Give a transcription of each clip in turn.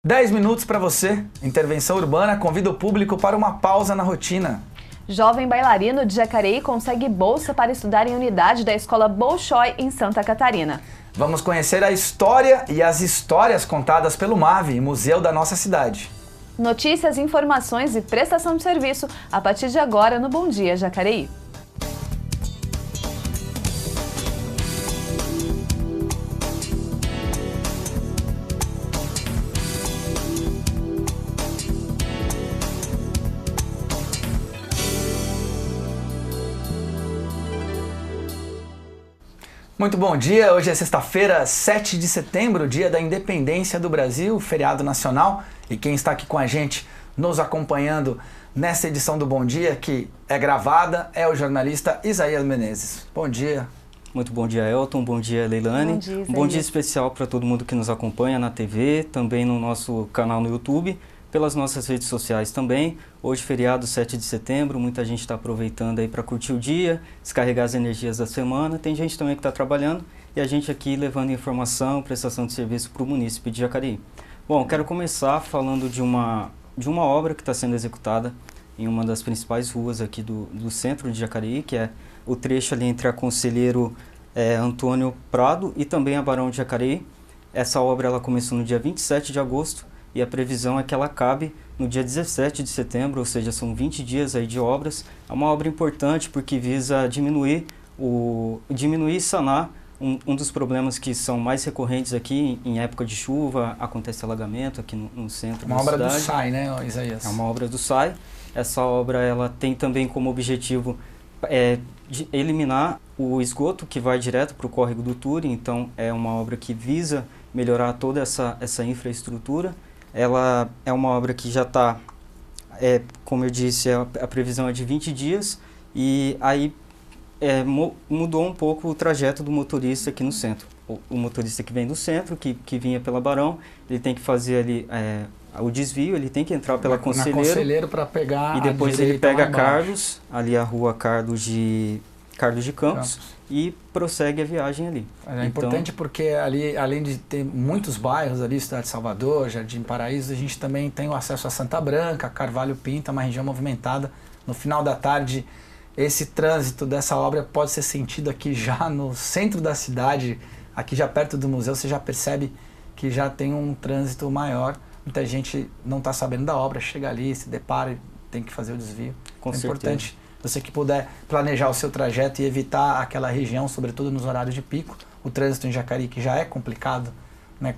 10 minutos para você. Intervenção Urbana convida o público para uma pausa na rotina. Jovem bailarino de Jacareí consegue bolsa para estudar em unidade da Escola Bolshoi em Santa Catarina. Vamos conhecer a história e as histórias contadas pelo MAVE, Museu da Nossa Cidade. Notícias, informações e prestação de serviço a partir de agora no Bom Dia Jacareí. Muito bom dia, hoje é sexta-feira, 7 de setembro, dia da independência do Brasil, feriado nacional. E quem está aqui com a gente, nos acompanhando nessa edição do Bom Dia, que é gravada, é o jornalista Isaías Menezes. Bom dia. Muito bom dia, Elton. Bom dia, Leilane. Bom dia, Isaías. Um bom dia especial para todo mundo que nos acompanha na TV, também no nosso canal no YouTube, pelas nossas redes sociais também. Hoje, feriado 7 de setembro, muita gente está aproveitando aí para curtir o dia, descarregar as energias da semana. Tem gente também que está trabalhando e a gente aqui levando informação, prestação de serviço para o município de Jacareí. Bom, quero começar falando de uma obra que está sendo executada em uma das principais ruas aqui do centro de Jacareí, que é o trecho ali entre a Conselheiro Antônio Prado e também a Barão de Jacareí. Essa obra ela começou no dia 27 de agosto e a previsão é que ela acabe no dia 17 de setembro, ou seja, são 20 dias aí de obras. É uma obra importante porque visa diminuir e sanar um dos problemas que são mais recorrentes aqui em época de chuva, acontece alagamento aqui no centro da cidade. Uma obra do SAI, né, Isaías? É uma obra do SAI. Essa obra ela tem também como objetivo de eliminar o esgoto que vai direto para o córrego do Turi, então é uma obra que visa melhorar toda essa infraestrutura. Ela é uma obra que já está, como eu disse, a previsão é de 20 dias e aí mudou um pouco o trajeto do motorista aqui no centro. O motorista que vem do centro, que vinha pela Barão, ele tem que fazer ali o desvio, ele tem que entrar pela Conselheiro para pegar e depois ele pega Carlos, ali a rua Carlos de Campos. E prossegue a viagem ali. É importante porque ali, além de ter muitos bairros ali, Cidade de Salvador, Jardim Paraíso, a gente também tem o acesso a Santa Branca, Carvalho Pinto, uma região movimentada. No final da tarde, esse trânsito dessa obra pode ser sentido aqui já no centro da cidade, aqui já perto do museu, você já percebe que já tem um trânsito maior. Muita gente não está sabendo da obra, chega ali, se depara e tem que fazer o desvio. Com certeza. Importante. Você que puder planejar o seu trajeto e evitar aquela região, sobretudo nos horários de pico, o trânsito em Jacareí que já é complicado, né,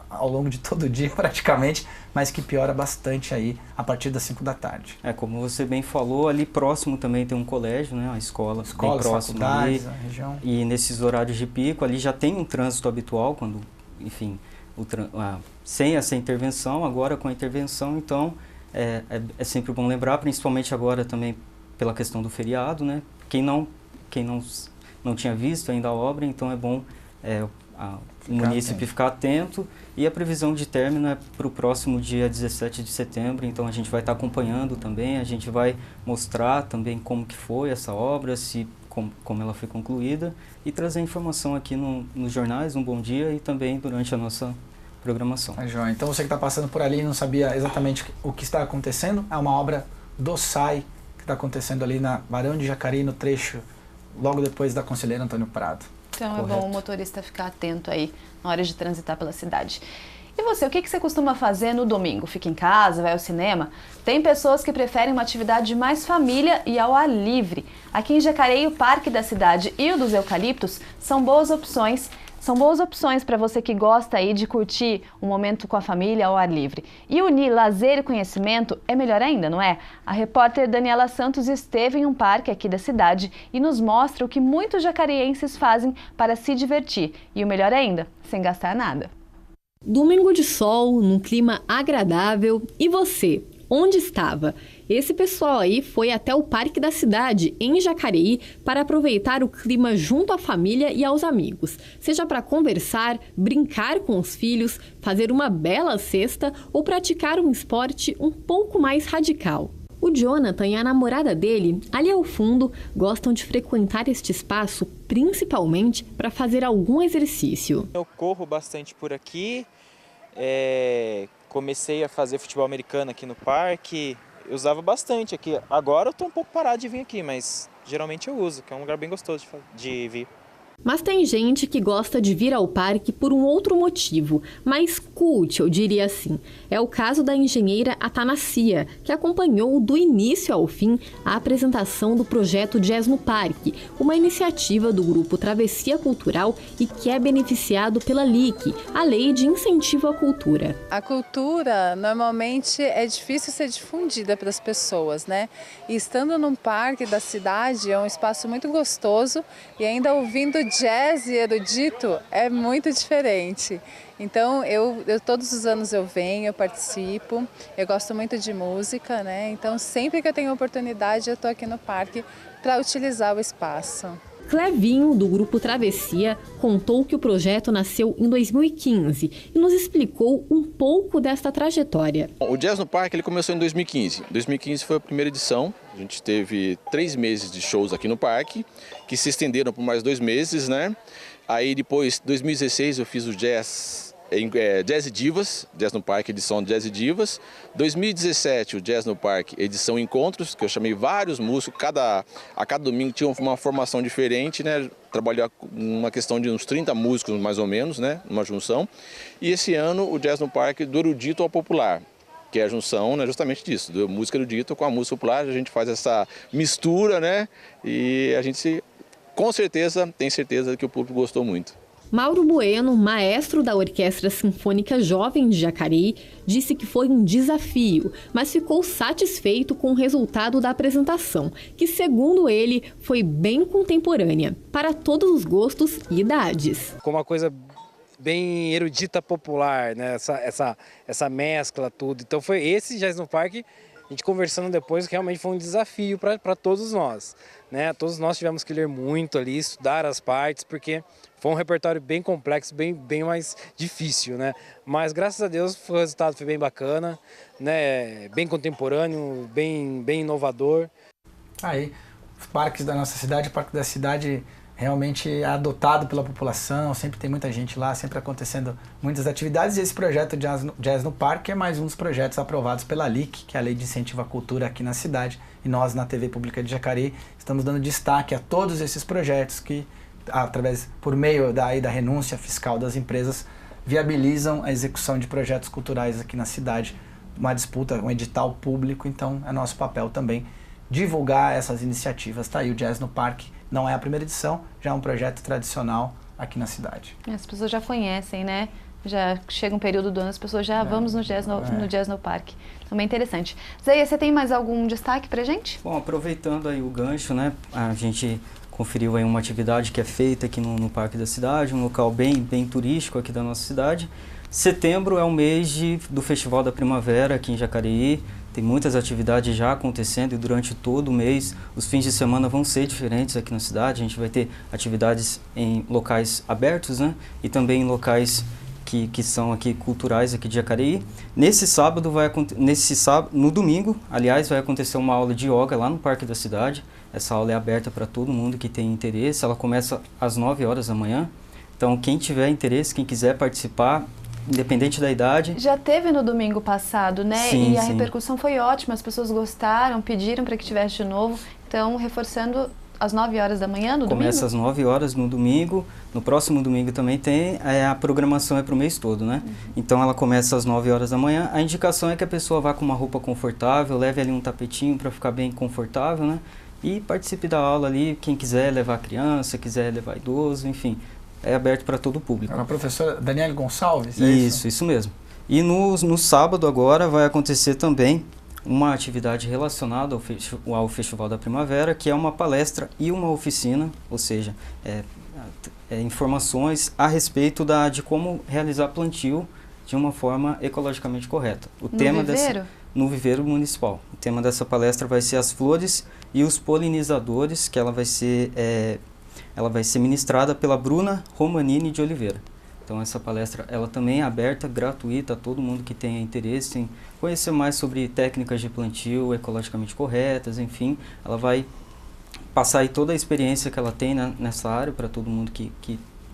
ao longo de todo o dia praticamente, mas que piora bastante aí a partir das 5 da tarde. Como você bem falou, ali próximo também tem um colégio, né, a escola bem próximo ali, a região. E nesses horários de pico ali já tem um trânsito habitual, quando, enfim, sem essa intervenção, agora com a intervenção, então é sempre bom lembrar, principalmente agora também pela questão do feriado, né? Quem não tinha visto ainda a obra, então é bom o munícipe ficar atento. E a previsão de término é para o próximo dia 17 de setembro, então a gente vai estar acompanhando também, a gente vai mostrar também como que foi essa obra, como ela foi concluída e trazer informação aqui nos jornais, um Bom Dia e também durante a nossa programação. Joia. Então você que está passando por ali e não sabia exatamente o que está acontecendo, é uma obra do SAI, que está acontecendo ali na Barão de Jacareí, no trecho logo depois da Conselheiro Antônio Prado. Então Correto. É bom o motorista ficar atento aí na hora de transitar pela cidade. E você, o que você costuma fazer no domingo? Fica em casa, vai ao cinema? Tem pessoas que preferem uma atividade mais família e ao ar livre. Aqui em Jacareí, o Parque da Cidade e o dos Eucaliptos são boas opções. São boas opções para você que gosta aí de curtir um momento com a família ao ar livre. E unir lazer e conhecimento é melhor ainda, não é? A repórter Daniela Santos esteve em um parque aqui da cidade e nos mostra o que muitos jacareenses fazem para se divertir. E o melhor ainda, sem gastar nada. Domingo de sol, num clima agradável. E você, onde estava? Esse pessoal aí foi até o Parque da Cidade, em Jacareí, para aproveitar o clima junto à família e aos amigos. Seja para conversar, brincar com os filhos, fazer uma bela cesta ou praticar um esporte um pouco mais radical. O Jonathan e a namorada dele, ali ao fundo, gostam de frequentar este espaço principalmente para fazer algum exercício. Eu corro bastante por aqui, comecei a fazer futebol americano aqui no parque, eu usava bastante aqui. Agora eu tô um pouco parado de vir aqui, mas geralmente eu uso, que é um lugar bem gostoso de vir. Mas tem gente que gosta de vir ao parque por um outro motivo, mais cult, eu diria assim. É o caso da engenheira Atanasia, que acompanhou do início ao fim a apresentação do projeto Jazz no Parque, uma iniciativa do grupo Travessia Cultural e que é beneficiado pela LIC, a Lei de Incentivo à Cultura. A cultura normalmente é difícil ser difundida para as pessoas, né? E estando num parque da cidade é um espaço muito gostoso e ainda ouvindo jazz e erudito é muito diferente. Então, eu todos os anos eu venho, eu participo, eu gosto muito de música, né? Então, sempre que eu tenho oportunidade, eu estou aqui no parque para utilizar o espaço. Clevinho, do grupo Travessia, contou que o projeto nasceu em 2015 e nos explicou um pouco desta trajetória. O Jazz no Parque ele começou em 2015. 2015 foi a primeira edição. A gente teve 3 meses de shows aqui no parque, que se estenderam por mais 2 meses, né? Aí depois, 2016, eu fiz o Jazz e Divas, Jazz no Parque, edição Jazz e Divas. 2017, o Jazz no Parque, edição Encontros, que eu chamei vários músicos, a cada domingo tinha uma formação diferente, né? Trabalhar uma questão de uns 30 músicos, mais ou menos, né? Uma junção. E esse ano, o Jazz no Parque, do erudito ao popular, que é a junção, né, justamente disso, da música erudita com a música popular. A gente faz essa mistura, né? E a gente, com certeza, tem certeza que o público gostou muito. Mauro Bueno, maestro da Orquestra Sinfônica Jovem de Jacareí, disse que foi um desafio, mas ficou satisfeito com o resultado da apresentação, que, segundo ele, foi bem contemporânea, para todos os gostos e idades. Com uma coisa bem erudita popular, né? Essa mescla, tudo. Então foi esse Jazz no Parque, a gente conversando depois, que realmente foi um desafio para todos nós, né? Todos nós tivemos que ler muito ali, estudar as partes, porque foi um repertório bem complexo, bem mais difícil, né? Mas graças a Deus o resultado foi bem bacana, né? Bem contemporâneo, bem inovador. Aí, os parques da nossa cidade, o Parque da Cidade realmente é adotado pela população, sempre tem muita gente lá, sempre acontecendo muitas atividades, e esse projeto Jazz no Parque é mais um dos projetos aprovados pela LIC, que é a Lei de Incentivo à Cultura aqui na cidade, e nós na TV Pública de Jacareí estamos dando destaque a todos esses projetos que, por meio da renúncia fiscal das empresas, viabilizam a execução de projetos culturais aqui na cidade, uma disputa, um edital público. Então é nosso papel também divulgar essas iniciativas. Tá aí o Jazz no Parque, não é a primeira edição, já é um projeto tradicional aqui na cidade. As pessoas já conhecem, né? Já chega um período do ano, as pessoas já vamos no Jazz no Parque. Também interessante. Zé, você tem mais algum destaque pra gente? Bom, aproveitando aí o gancho, né? A gente conferiu aí uma atividade que é feita aqui no Parque da Cidade, um local bem turístico aqui da nossa cidade. Setembro é o mês do Festival da Primavera aqui em Jacareí. Tem muitas atividades já acontecendo e durante todo o mês os fins de semana vão ser diferentes aqui na cidade. A gente vai ter atividades em locais abertos, né? E também em locais que são aqui culturais aqui de Jacareí. No domingo, aliás, vai acontecer uma aula de yoga lá no Parque da Cidade. Essa aula é aberta para todo mundo que tem interesse. Ela começa às 9 horas da manhã. Então, quem tiver interesse, quem quiser participar, independente da idade. Já teve no domingo passado, né? Sim, e a sim. repercussão foi ótima, as pessoas gostaram, pediram para que tivesse de novo. Então, reforçando, às 9 horas da manhã no domingo? Começa às 9 horas no domingo. No próximo domingo também tem. A programação é para o mês todo, né? Então ela começa às 9 horas da manhã. A indicação é que a pessoa vá com uma roupa confortável, leve ali um tapetinho para ficar bem confortável, né? E participe da aula ali. Quem quiser levar criança, quiser levar idoso, enfim. É aberto para todo o público. A professora Daniela Gonçalves? Isso mesmo. E no sábado agora vai acontecer também uma atividade relacionada ao Festival da Primavera, que é uma palestra e uma oficina, ou seja, informações a respeito de como realizar plantio de uma forma ecologicamente correta. No viveiro municipal. O tema dessa palestra vai ser as flores e os polinizadores, que ela vai ser ministrada pela Bruna Romanini de Oliveira. Então essa palestra ela também é aberta, gratuita a todo mundo que tenha interesse em conhecer mais sobre técnicas de plantio ecologicamente corretas, enfim. Ela vai passar aí toda a experiência que ela tem nessa área para todo mundo que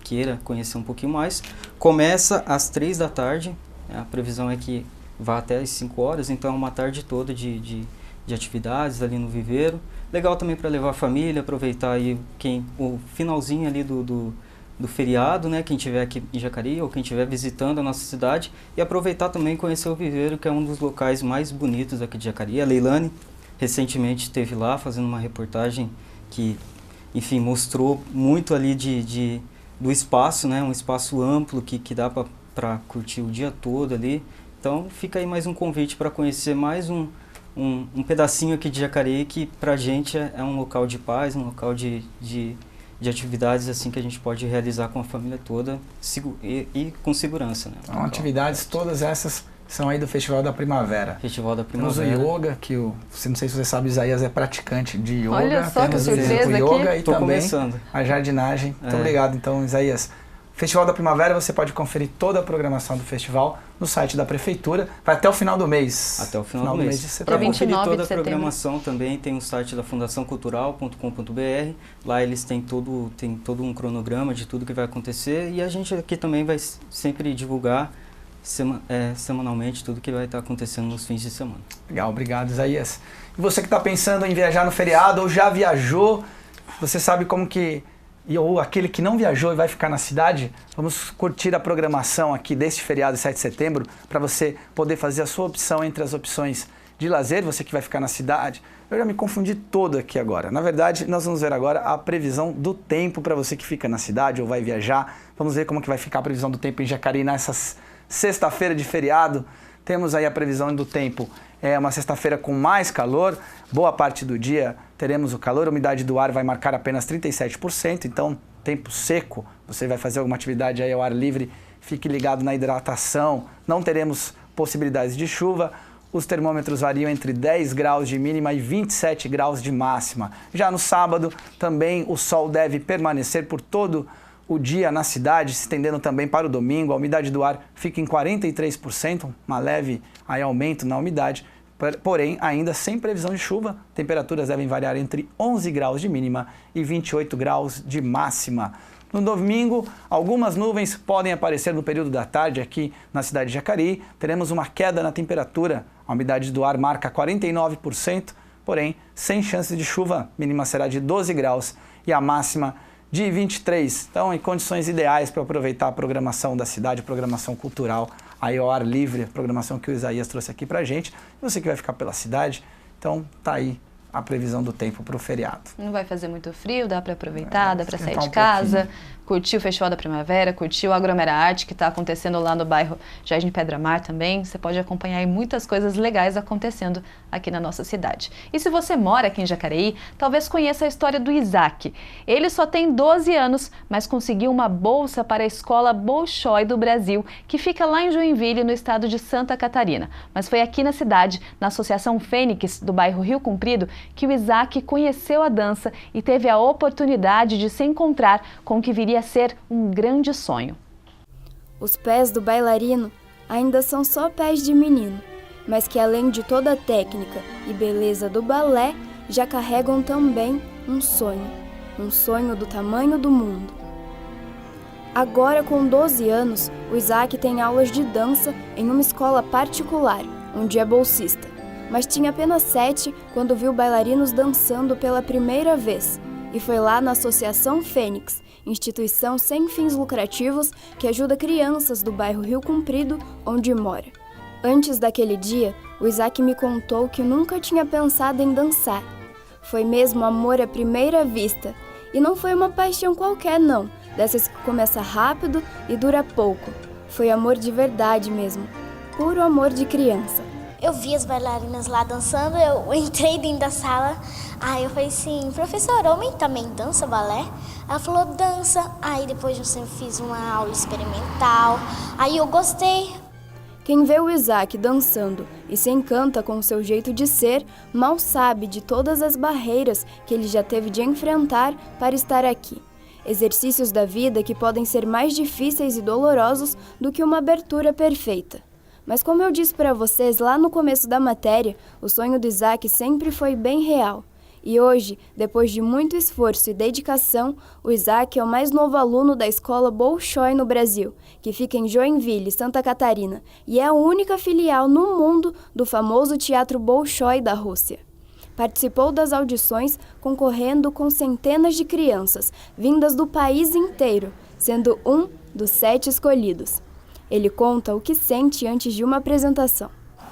queira conhecer um pouquinho mais. Começa às 3 da tarde, a previsão é que vai até as 5 horas, então é uma tarde toda de atividades ali no viveiro. Legal também para levar a família, aproveitar aí o finalzinho ali do feriado, né? Quem estiver aqui em Jacareí ou quem estiver visitando a nossa cidade, e aproveitar também conhecer o viveiro, que é um dos locais mais bonitos aqui de Jacareí. A Leilane recentemente esteve lá fazendo uma reportagem que, enfim, mostrou muito ali do espaço, né? Um espaço amplo que dá para curtir o dia todo ali. Então fica aí mais um convite para conhecer mais um pedacinho aqui de Jacareí, que pra gente é um local de paz, um local de atividades assim que a gente pode realizar com a família toda e com segurança, né? Então, atividades todas essas são aí do Festival da Primavera. Festival da Primavera. Temos o yoga, que não sei se você sabe, Isaías é praticante de yoga. Olha só que surpresa o yoga aqui. E também começando. A jardinagem. Muito obrigado, então, Isaías. Festival da Primavera, você pode conferir toda a programação do festival no site da Prefeitura. Vai até o final do mês. Até o final do mês. De Para setembro. conferir toda a setembro. programação também tem o site da fundaçãocultural.com.br. Lá eles têm todo um cronograma de tudo que vai acontecer, e a gente aqui também vai sempre divulgar semanalmente tudo que vai estar acontecendo nos fins de semana. Legal, obrigado, Isaías. E você que está pensando em viajar no feriado ou já viajou, você sabe como que... ou aquele que não viajou e vai ficar na cidade, vamos curtir a programação aqui deste feriado 7 de setembro, para você poder fazer a sua opção entre as opções de lazer, você que vai ficar na cidade. Eu já me confundi todo aqui agora. Na verdade, nós vamos ver agora a previsão do tempo para você que fica na cidade ou vai viajar. Vamos ver como que vai ficar a previsão do tempo em Jacareí nessa sexta-feira de feriado. Temos aí a previsão do tempo. É uma sexta-feira com mais calor, boa parte do dia teremos o calor, a umidade do ar vai marcar apenas 37%, então tempo seco, você vai fazer alguma atividade aí ao ar livre, fique ligado na hidratação, não teremos possibilidades de chuva, os termômetros variam entre 10 graus de mínima e 27 graus de máxima. Já no sábado, também o sol deve permanecer por todo o dia na cidade, se estendendo também para o domingo. A umidade do ar fica em 43%, uma leve aí aumento na umidade, porém ainda sem previsão de chuva. Temperaturas devem variar entre 11 graus de mínima e 28 graus de máxima. No domingo, algumas nuvens podem aparecer no período da tarde aqui na cidade de Jacareí. Teremos uma queda na temperatura, a umidade do ar marca 49%, porém sem chance de chuva, mínima será de 12 graus e a máxima de 23. Então, em condições ideais para aproveitar a programação da cidade, programação cultural, aí ao ar livre, a programação que o Isaías trouxe aqui para a gente. Você que vai ficar pela cidade, então tá aí a previsão do tempo para o feriado. Não vai fazer muito frio, dá para aproveitar, dá para sair de casa, curtir o Festival da Primavera, curtir o Agromera Arte, que está acontecendo lá no bairro Jardim Pedra Mar também. Você pode acompanhar aí muitas coisas legais acontecendo aqui na nossa cidade. E se você mora aqui em Jacareí, talvez conheça a história do Isaac. Ele só tem 12 anos, mas conseguiu uma bolsa para a escola Bolshoi do Brasil, que fica lá em Joinville, no estado de Santa Catarina. Mas foi aqui na cidade, na Associação Fênix, do bairro Rio Comprido, que o Isaac conheceu a dança e teve a oportunidade de se encontrar com o que viria a ser um grande sonho. Os pés do bailarino ainda são só pés de menino, mas que além de toda a técnica e beleza do balé, já carregam também um sonho do tamanho do mundo. Agora, com 12 anos, o Isaac tem aulas de dança em uma escola particular, onde é bolsista, mas tinha apenas 7 quando viu bailarinos dançando pela primeira vez, e foi lá na Associação Fênix, instituição sem fins lucrativos que ajuda crianças do bairro Rio Comprido, onde mora. Antes daquele dia, o Isaac me contou que nunca tinha pensado em dançar. Foi mesmo amor à primeira vista. E não foi uma paixão qualquer, não, dessas que começa rápido e dura pouco. Foi amor de verdade mesmo, puro amor de criança. Eu vi as bailarinas lá dançando, eu entrei dentro da sala, aí eu falei assim, professor, homem também dança balé? Ela falou, dança. Aí depois eu fiz uma aula experimental, aí eu gostei. Quem vê o Isaac dançando e se encanta com o seu jeito de ser, mal sabe de todas as barreiras que ele já teve de enfrentar para estar aqui. Exercícios da vida que podem ser mais difíceis e dolorosos do que uma abertura perfeita. Mas como eu disse para vocês lá no começo da matéria, o sonho do Isaac sempre foi bem real. E hoje, depois de muito esforço e dedicação, o Isaac é o mais novo aluno da escola Bolshoi no Brasil, que fica em Joinville, Santa Catarina, e é a única filial no mundo do famoso Teatro Bolshoi da Rússia. Participou das audições concorrendo com centenas de crianças, vindas do país inteiro, sendo um dos 7 escolhidos. Ele conta o que sente antes de uma apresentação.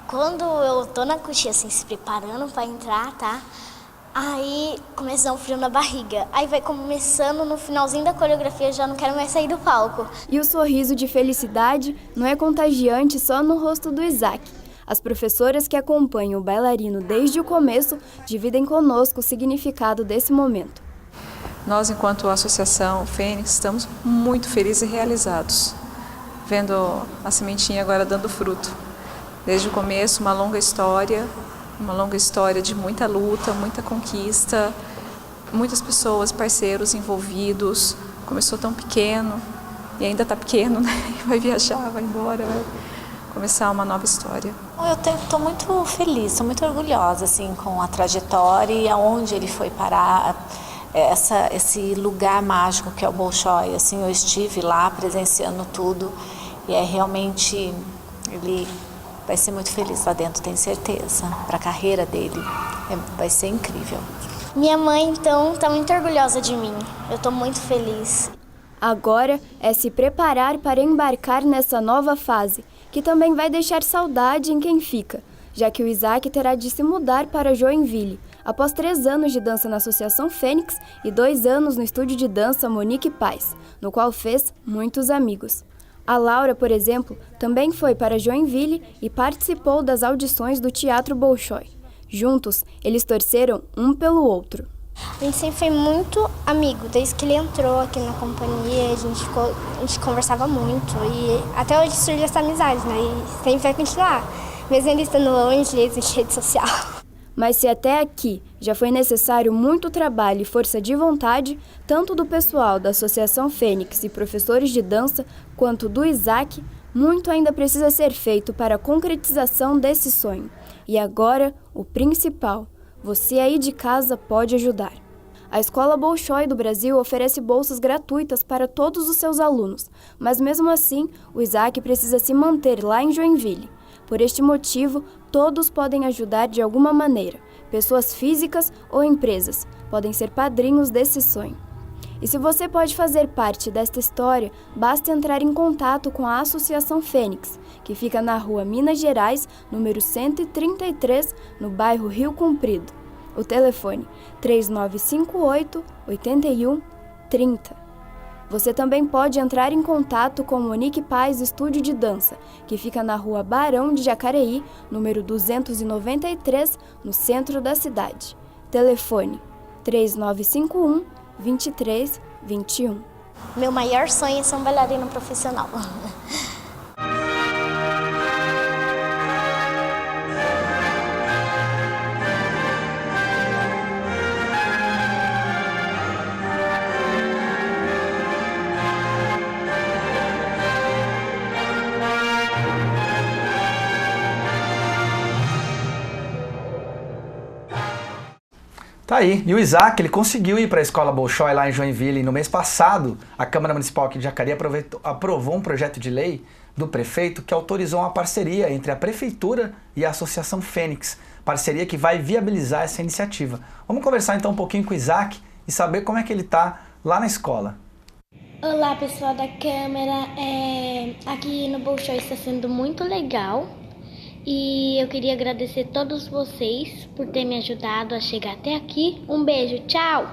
Quando eu tô na coxinha, assim, se preparando para entrar, tá? Aí começa a dar um frio na barriga. Aí vai começando, no finalzinho da coreografia, eu já não quero mais sair do palco. E o sorriso de felicidade não é contagiante só no rosto do Isaac. As professoras que acompanham o bailarino desde o começo dividem conosco o significado desse momento. Nós, enquanto Associação Fênix, estamos muito felizes e realizados, vendo a sementinha agora dando fruto. Desde o começo, uma longa história de muita luta, muita conquista, muitas pessoas, parceiros envolvidos. Começou tão pequeno e ainda está pequeno, né? Vai viajar, vai embora, vai começar uma nova história. Eu estou muito feliz, estou muito orgulhosa assim, com a trajetória e aonde ele foi parar, esse lugar mágico que é o Bolshoi. Assim, eu estive lá presenciando tudo e realmente ele vai ser muito feliz lá dentro, tenho certeza. Para a carreira dele, vai ser incrível. Minha mãe, então, está muito orgulhosa de mim. Eu estou muito feliz. Agora é se preparar para embarcar nessa nova fase, que também vai deixar saudade em quem fica, já que o Isaac terá de se mudar para Joinville, após 3 anos de dança na Associação Fênix e 2 anos no estúdio de dança Monique Paz, no qual fez muitos amigos. A Laura, por exemplo, também foi para Joinville e participou das audições do Teatro Bolshoi. Juntos, eles torceram um pelo outro. A gente sempre foi muito amigo, desde que ele entrou aqui na companhia, a gente conversava muito e até hoje surgiu essa amizade, né? E sempre vai continuar, mesmo ele estando longe, ele existe rede social. Mas se até aqui já foi necessário muito trabalho e força de vontade, tanto do pessoal da Associação Fênix e professores de dança, quanto do Isaac, muito ainda precisa ser feito para a concretização desse sonho. E agora, o principal, você aí de casa pode ajudar. A Escola Bolshoi do Brasil oferece bolsas gratuitas para todos os seus alunos, mas mesmo assim, o Isaac precisa se manter lá em Joinville. Por este motivo, todos podem ajudar de alguma maneira. Pessoas físicas ou empresas podem ser padrinhos desse sonho. E se você pode fazer parte desta história, basta entrar em contato com a Associação Fênix, que fica na rua Minas Gerais, número 133, no bairro Rio Comprido. O telefone 3958-8130. Você também pode entrar em contato com Monique Paz Estúdio de Dança, que fica na rua Barão de Jacareí, número 293, no centro da cidade. Telefone 3951-2321. Meu maior sonho é ser um bailarino profissional. Tá aí. E o Isaac, ele conseguiu ir para a Escola Bolshoi lá em Joinville. E no mês passado, a Câmara Municipal aqui de Jacareí aprovou um projeto de lei do prefeito que autorizou uma parceria entre a Prefeitura e a Associação Fênix. Parceria que vai viabilizar essa iniciativa. Vamos conversar então um pouquinho com o Isaac e saber como é que ele tá lá na escola. Olá, pessoal da Câmara. Aqui no Bolshoi está sendo muito legal. E eu queria agradecer a todos vocês por terem me ajudado a chegar até aqui. Um beijo, tchau!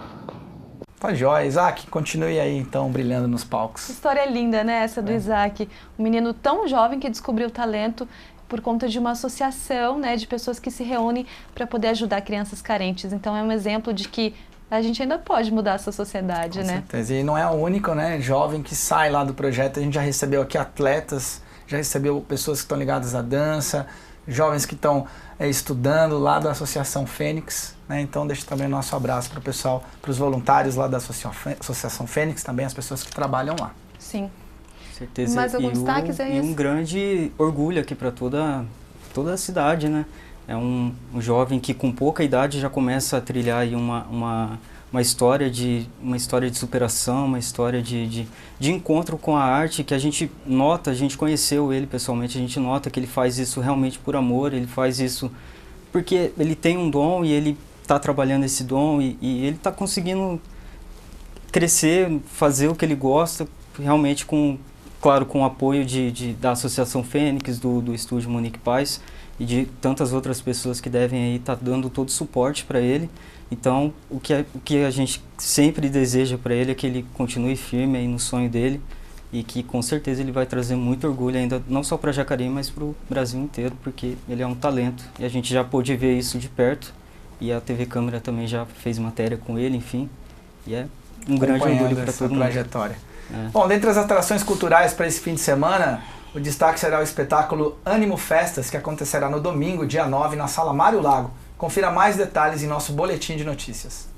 Tá jóia. Isaac, continue aí então brilhando nos palcos. História linda, né, essa do Isaac. Um menino tão jovem que descobriu o talento por conta de uma associação, né, de pessoas que se reúnem para poder ajudar crianças carentes. Então é um exemplo de que a gente ainda pode mudar essa sociedade, né? Com certeza. E não é o único, né, jovem que sai lá do projeto. A gente já recebeu aqui atletas, já recebeu pessoas que estão ligadas à dança, jovens que estão estudando lá da Associação Fênix, né? Então deixa também o nosso abraço para o pessoal, para os voluntários lá da Associação Fênix, também as pessoas que trabalham lá. Sim. Certeza. Mais algum destaque, Zé? E um grande orgulho aqui para toda a cidade, né? É um jovem que com pouca idade já começa a trilhar aí uma história de superação, uma história de encontro com a arte, que a gente nota, a gente conheceu ele pessoalmente, a gente nota que ele faz isso realmente por amor, ele faz isso porque ele tem um dom e ele está trabalhando esse dom e ele está conseguindo crescer, fazer o que ele gosta, realmente claro, com o apoio da Associação Fênix, do Estúdio Monique Paz e de tantas outras pessoas que devem aí estar dando todo o suporte para ele. Então, o que a gente sempre deseja para ele é que ele continue firme aí no sonho dele e que com certeza ele vai trazer muito orgulho ainda, não só para Jacareí, mas para o Brasil inteiro, porque ele é um talento e a gente já pôde ver isso de perto e a TV Câmara também já fez matéria com ele, enfim, e é um grande orgulho para todo mundo. Trajetória. Bom, dentre as atrações culturais para esse fim de semana, o destaque será o espetáculo Ânimo Festas, que acontecerá no domingo, dia 9, na Sala Mário Lago. Confira mais detalhes em nosso boletim de notícias.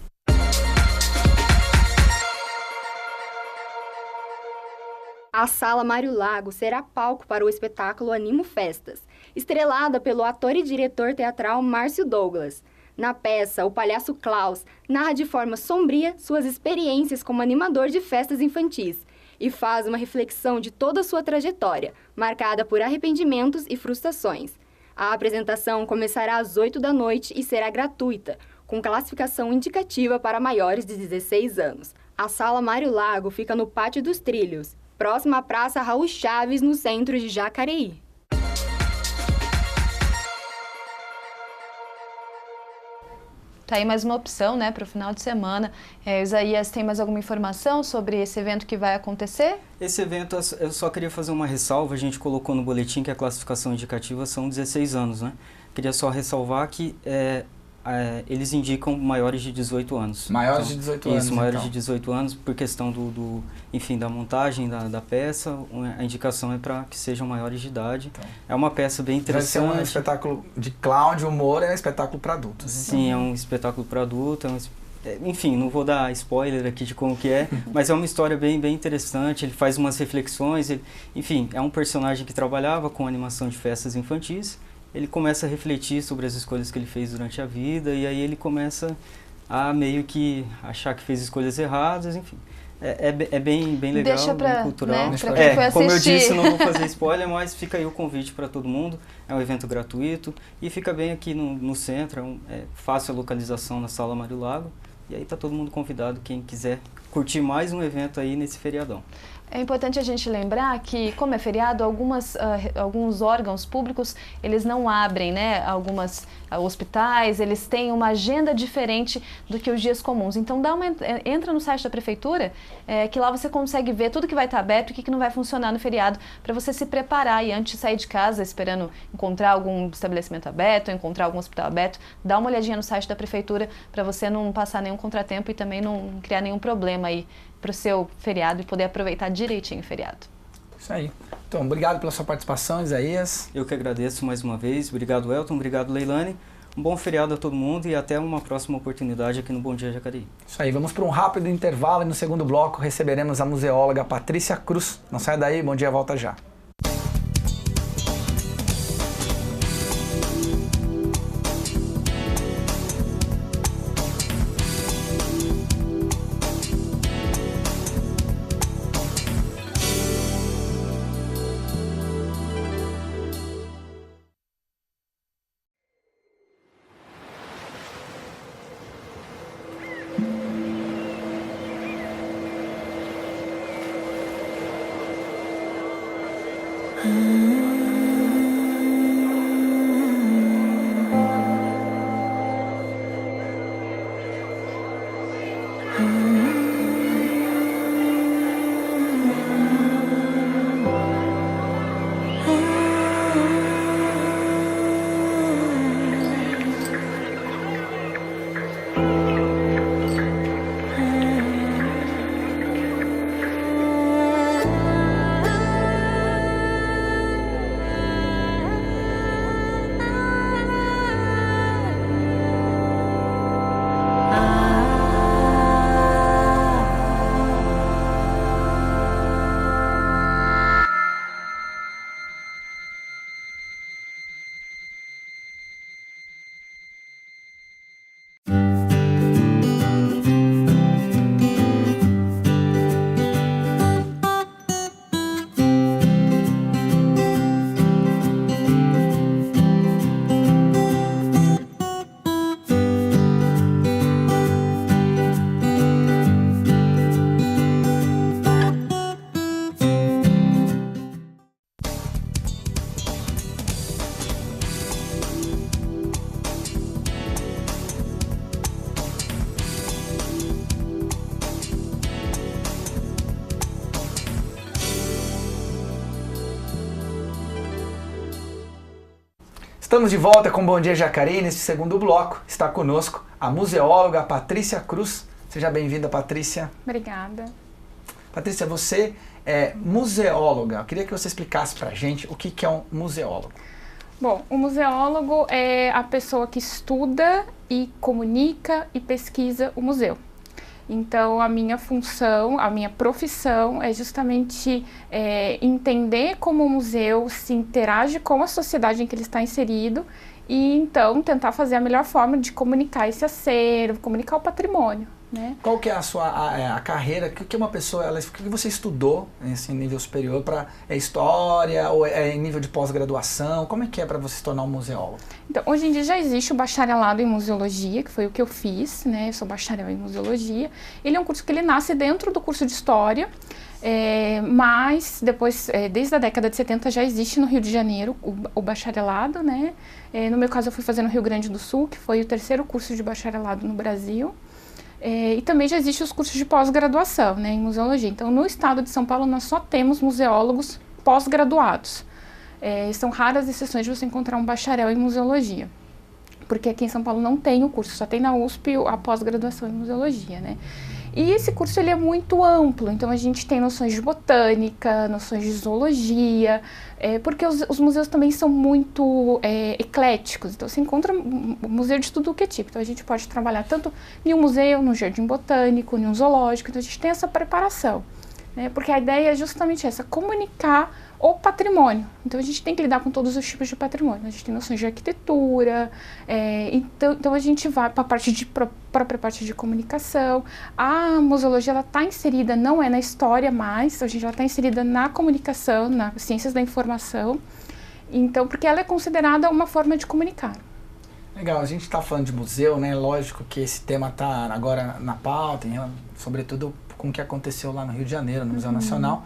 A Sala Mário Lago será palco para o espetáculo Ânimo Festas, estrelada pelo ator e diretor teatral Márcio Douglas. Na peça, o palhaço Klaus narra de forma sombria suas experiências como animador de festas infantis e faz uma reflexão de toda a sua trajetória, marcada por arrependimentos e frustrações. A apresentação começará às 8 da noite e será gratuita, com classificação indicativa para maiores de 16 anos. A Sala Mário Lago fica no Pátio dos Trilhos, próxima à Praça Raul Chaves, no centro de Jacareí. Tá aí mais uma opção, né, para o final de semana. Isaías, tem mais alguma informação sobre esse evento que vai acontecer? Esse evento, eu só queria fazer uma ressalva, a gente colocou no boletim que a classificação indicativa são 16 anos, né? Queria só ressalvar que eles indicam maiores de 18 anos. Maiores de 18 anos, Isso, maiores então. de 18 anos, por questão enfim, da montagem da peça, a indicação é para que sejam maiores de idade. Então, é uma peça bem interessante. Vai ser um espetáculo de clown, de humor, é um espetáculo para adultos. Sim, é um espetáculo para adulto, enfim, não vou dar spoiler aqui de como que é, mas é uma história bem interessante, ele faz umas reflexões, enfim, é um personagem que trabalhava com animação de festas infantis, ele começa a refletir sobre as escolhas que ele fez durante a vida e aí ele começa a meio que achar que fez escolhas erradas, enfim. É bem legal, bem cultural. Né, pra quem foi como eu assistir. disse, não vou fazer spoiler, mas fica aí o convite para todo mundo. É um evento gratuito e fica bem aqui no centro, é fácil a localização na Sala Mário Lago. E aí tá todo mundo convidado, quem quiser curtir mais um evento aí nesse feriadão. É importante a gente lembrar que, como é feriado, alguns órgãos públicos, eles não abrem, né? Alguns hospitais, eles têm uma agenda diferente do que os dias comuns. Então, entra no site da prefeitura, que lá você consegue ver tudo que vai estar aberto e o que não vai funcionar no feriado, para você se preparar e antes de sair de casa, esperando encontrar algum estabelecimento aberto, encontrar algum hospital aberto, dá uma olhadinha no site da prefeitura para você não passar nenhum contratempo e também não criar nenhum problema aí para o seu feriado e poder aproveitar direitinho o feriado. Isso aí. Então, obrigado pela sua participação, Isaías. Eu que agradeço mais uma vez. Obrigado, Elton. Obrigado, Leilane. Um bom feriado a todo mundo e até uma próxima oportunidade aqui no Bom Dia Jacareí. Isso aí. Vamos para um rápido intervalo e no segundo bloco receberemos a museóloga Patrícia Cruz. Não saia daí. Bom Dia volta já. Estamos de volta com Bom Dia Jacareí. Nesse segundo bloco está conosco a museóloga Patrícia Cruz. Seja bem-vinda, Patrícia. Obrigada. Patrícia, você é museóloga. Eu queria que você explicasse para a gente o que é um museólogo. Bom, o museólogo é a pessoa que estuda e comunica e pesquisa o museu. Então, a minha função, a minha profissão é justamente entender como o museu se interage com a sociedade em que ele está inserido e, então, tentar fazer a melhor forma de comunicar esse acervo, comunicar o patrimônio. Né? Qual que é a sua a carreira? O que uma pessoa, o que você estudou nesse nível superior? É história ou é em nível de pós-graduação? Como é que é para você se tornar um museólogo? Então, hoje em dia já existe o bacharelado em museologia, que foi o que eu fiz, né? Eu sou bacharel em museologia. Ele é um curso que ele nasce dentro do curso de história, mas depois, desde a década de 70, já existe no Rio de Janeiro o bacharelado, né? No meu caso, eu fui fazer no Rio Grande do Sul, que foi o terceiro curso de bacharelado no Brasil. E também já existem os cursos de pós-graduação, né, em museologia. Então, no estado de São Paulo, nós só temos museólogos pós-graduados. São raras exceções de você encontrar um bacharel em museologia, porque aqui em São Paulo não tem o curso, só tem na USP a pós-graduação em museologia, né? E esse curso ele é muito amplo, então a gente tem noções de botânica, noções de zoologia, porque os museus também são muito ecléticos, então você encontra museu de tudo o que é tipo. Então a gente pode trabalhar tanto em um museu, num jardim botânico, em um zoológico, então a gente tem essa preparação, né? Porque a ideia é justamente essa, comunicar o patrimônio. Então a gente tem que lidar com todos os tipos de patrimônio. A gente tem noções de arquitetura, então a gente vai para a própria parte de comunicação. A museologia ela está inserida, não é na história mais, a gente já está inserida na comunicação, nas ciências da informação. Então, porque ela é considerada uma forma de comunicar. Legal, a gente está falando de museu, né? Lógico que esse tema está agora na pauta, sobretudo com o que aconteceu lá no Rio de Janeiro, no Museu Nacional.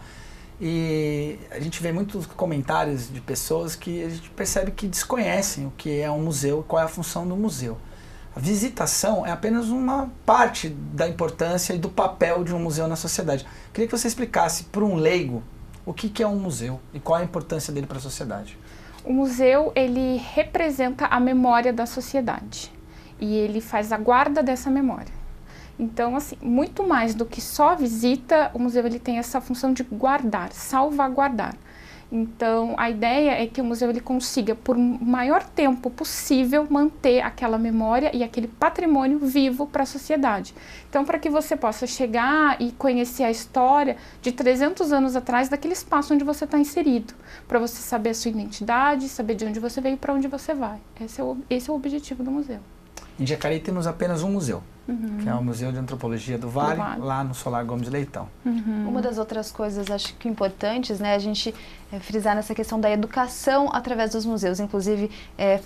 E a gente vê muitos comentários de pessoas que a gente percebe que desconhecem o que é um museu e qual é a função do museu. A visitação é apenas uma parte da importância e do papel de um museu na sociedade. Queria que você explicasse para um leigo o que é um museu e qual é a importância dele para a sociedade. O museu, ele representa a memória da sociedade e ele faz a guarda dessa memória. Então, assim, muito mais do que só visita, o museu ele tem essa função de guardar, salvaguardar. Então, a ideia é que o museu ele consiga, por maior tempo possível, manter aquela memória e aquele patrimônio vivo para a sociedade. Então, para que você possa chegar e conhecer a história de 300 anos atrás daquele espaço onde você está inserido, para você saber a sua identidade, saber de onde você veio e para onde você vai. Esse é o objetivo do museu. Em Jacareí temos apenas um museu, que é o Museu de Antropologia do Vale, lá no Solar Gomes de Leitão. Uma das outras coisas, acho que importantes, né, a gente frisar nessa questão da educação através dos museus. Inclusive,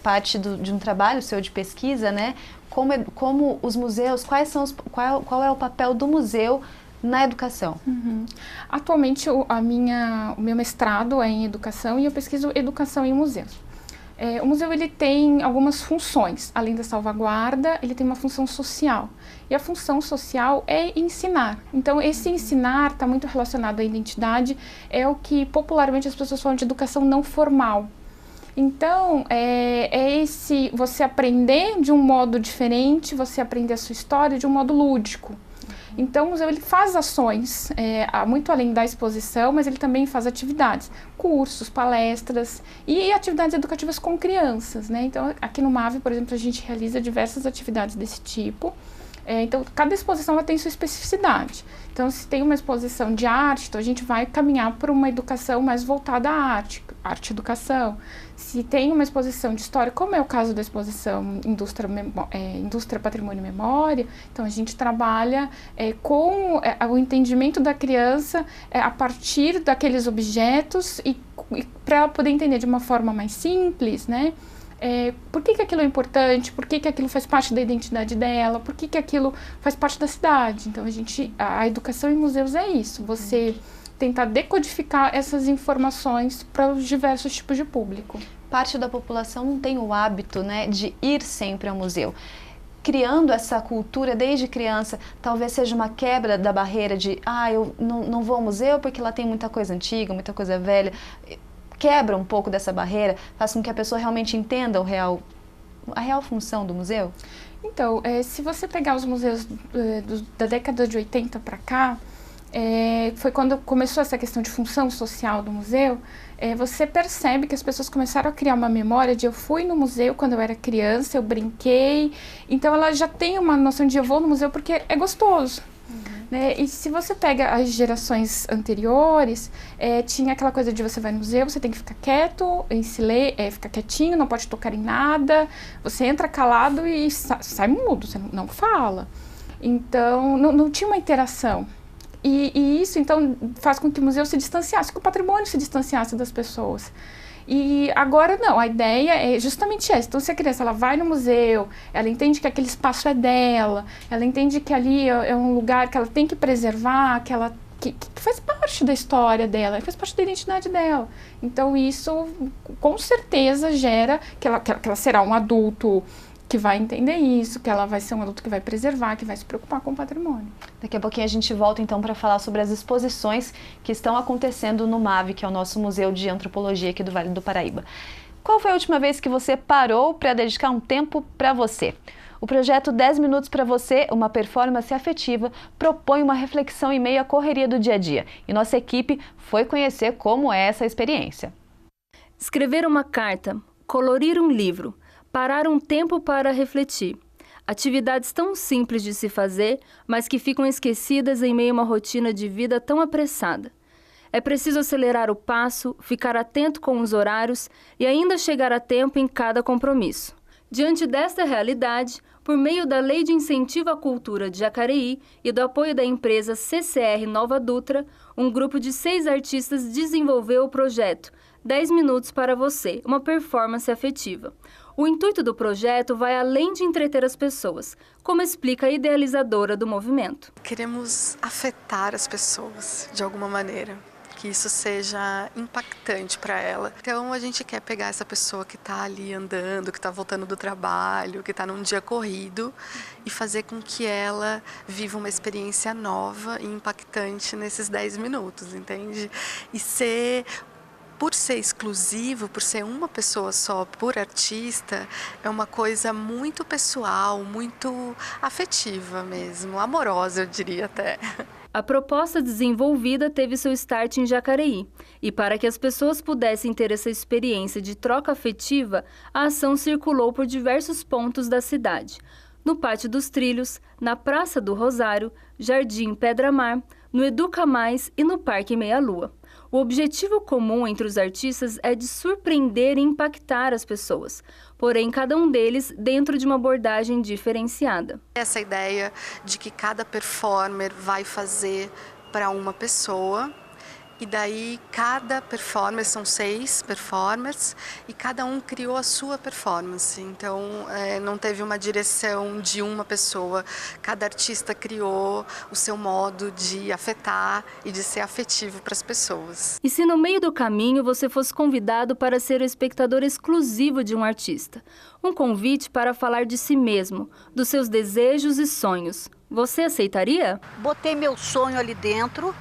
parte de um trabalho seu de pesquisa, né, como os museus, qual é o papel do museu na educação? Atualmente, o meu mestrado é em educação e eu pesquiso educação em museus. O museu ele tem algumas funções, além da salvaguarda, ele tem uma função social. E a função social é ensinar. Então, esse ensinar está muito relacionado à identidade, é o que popularmente as pessoas falam de educação não formal. Então, esse você aprender de um modo diferente, você aprender a sua história de um modo lúdico. Então, o museu ele faz ações, muito além da exposição, mas ele também faz atividades, cursos, palestras e atividades educativas com crianças, né? Então, aqui no MAVE, por exemplo, a gente realiza diversas atividades desse tipo. Então, cada exposição ela tem sua especificidade. Então, se tem uma exposição de arte, então a gente vai caminhar por uma educação mais voltada à arte-educação. Se tem uma exposição de história, como é o caso da exposição Indústria, Patrimônio e Memória, então a gente trabalha com o entendimento da criança a partir daqueles objetos e para ela poder entender de uma forma mais simples, né? Por que aquilo é importante, por que aquilo faz parte da identidade dela, por que aquilo faz parte da cidade. Então, a educação em museus é isso, você tentar decodificar essas informações para os diversos tipos de público. Parte da população não tem o hábito, né, de ir sempre ao museu. Criando essa cultura desde criança, talvez seja uma quebra da barreira de eu não vou ao museu porque lá tem muita coisa antiga, muita coisa velha. quebra um pouco dessa barreira, faz com que a pessoa realmente entenda a real função do museu? Então, se você pegar os museus da década de 80 para cá, foi quando começou essa questão de função social do museu, você percebe que as pessoas começaram a criar uma memória de eu fui no museu quando eu era criança, eu brinquei, então ela já tem uma noção de eu vou no museu porque é gostoso. Né? E se você pega as gerações anteriores, tinha aquela coisa de você vai no museu, você tem que ficar quieto, ficar quietinho, não pode tocar em nada, você entra calado e sai mudo, você não fala. Então, não tinha uma interação. E isso, então, faz com que o museu se distanciasse, que o patrimônio se distanciasse das pessoas. E agora não, a ideia é justamente essa. Então, se a criança ela vai no museu, ela entende que aquele espaço é dela, ela entende que ali é um lugar que ela tem que preservar, que faz parte da história dela, faz parte da identidade dela. Então, isso com certeza gera que ela será um adulto que vai entender isso, que ela vai ser um adulto que vai preservar, que vai se preocupar com o patrimônio. Daqui a pouquinho a gente volta então para falar sobre as exposições que estão acontecendo no MAV, que é o nosso Museu de Antropologia aqui do Vale do Paraíba. Qual foi a última vez que você parou para dedicar um tempo para você? O projeto 10 Minutos para Você, uma performance afetiva, propõe uma reflexão em meio à correria do dia a dia. E nossa equipe foi conhecer como é essa experiência. Escrever uma carta, colorir um livro, parar um tempo para refletir. Atividades tão simples de se fazer, mas que ficam esquecidas em meio a uma rotina de vida tão apressada. É preciso acelerar o passo, ficar atento com os horários e ainda chegar a tempo em cada compromisso. Diante desta realidade, por meio da Lei de Incentivo à Cultura de Jacareí e do apoio da empresa CCR Nova Dutra, um grupo de 6 artistas desenvolveu o projeto 10 Minutos para Você, uma performance afetiva. O intuito do projeto vai além de entreter as pessoas, como explica a idealizadora do movimento. Queremos afetar as pessoas de alguma maneira, que isso seja impactante para ela. Então a gente quer pegar essa pessoa que está ali andando, que está voltando do trabalho, que está num dia corrido e fazer com que ela viva uma experiência nova e impactante nesses 10 minutos, entende? E por ser exclusivo, por ser uma pessoa só, por artista, é uma coisa muito pessoal, muito afetiva mesmo, amorosa, eu diria até. A proposta desenvolvida teve seu start em Jacareí, e para que as pessoas pudessem ter essa experiência de troca afetiva, a ação circulou por diversos pontos da cidade. No Pátio dos Trilhos, na Praça do Rosário, Jardim Pedra Mar, no Educa Mais e no Parque Meia Lua. O objetivo comum entre os artistas é de surpreender e impactar as pessoas, porém cada um deles dentro de uma abordagem diferenciada. Essa ideia de que cada performer vai fazer para uma pessoa, e daí cada performer, são 6 performers, e cada um criou a sua performance. Então não teve uma direção de uma pessoa, cada artista criou o seu modo de afetar e de ser afetivo para as pessoas. E se no meio do caminho você fosse convidado para ser o espectador exclusivo de um artista? Um convite para falar de si mesmo, dos seus desejos e sonhos. Você aceitaria? Botei meu sonho ali dentro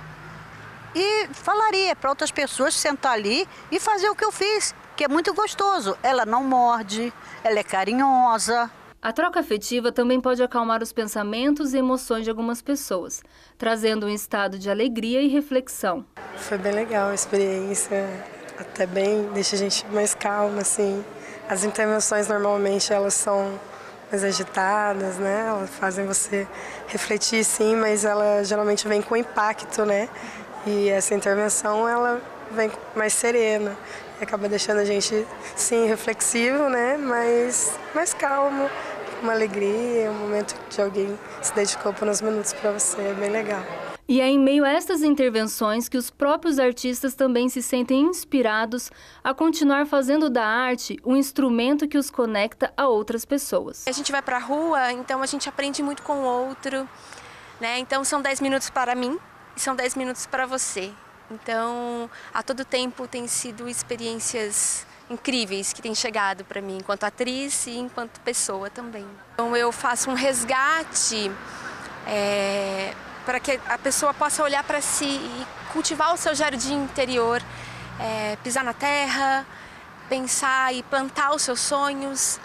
e falaria para outras pessoas sentar ali e fazer o que eu fiz, que é muito gostoso. Ela não morde, ela é carinhosa. A troca afetiva também pode acalmar os pensamentos e emoções de algumas pessoas, trazendo um estado de alegria e reflexão. Foi bem legal a experiência, até bem, deixa a gente mais calma, assim. As intervenções normalmente elas são mais agitadas, né? Elas fazem você refletir, sim, mas ela geralmente vem com impacto, né? E essa intervenção, ela vem mais serena, e acaba deixando a gente, sim, reflexivo, né? Mas mais calmo, com uma alegria, um momento de alguém se dedicou por uns minutos para você, é bem legal. E é em meio a estas intervenções que os próprios artistas também se sentem inspirados a continuar fazendo da arte um instrumento que os conecta a outras pessoas. A gente vai para a rua, então a gente aprende muito com o outro, né? Então são 10 minutos para mim. E são 10 minutos para você. Então, a todo tempo tem sido experiências incríveis que têm chegado para mim, enquanto atriz e enquanto pessoa também. Então, eu faço um resgate para que a pessoa possa olhar para si e cultivar o seu jardim interior pisar na terra, pensar e plantar os seus sonhos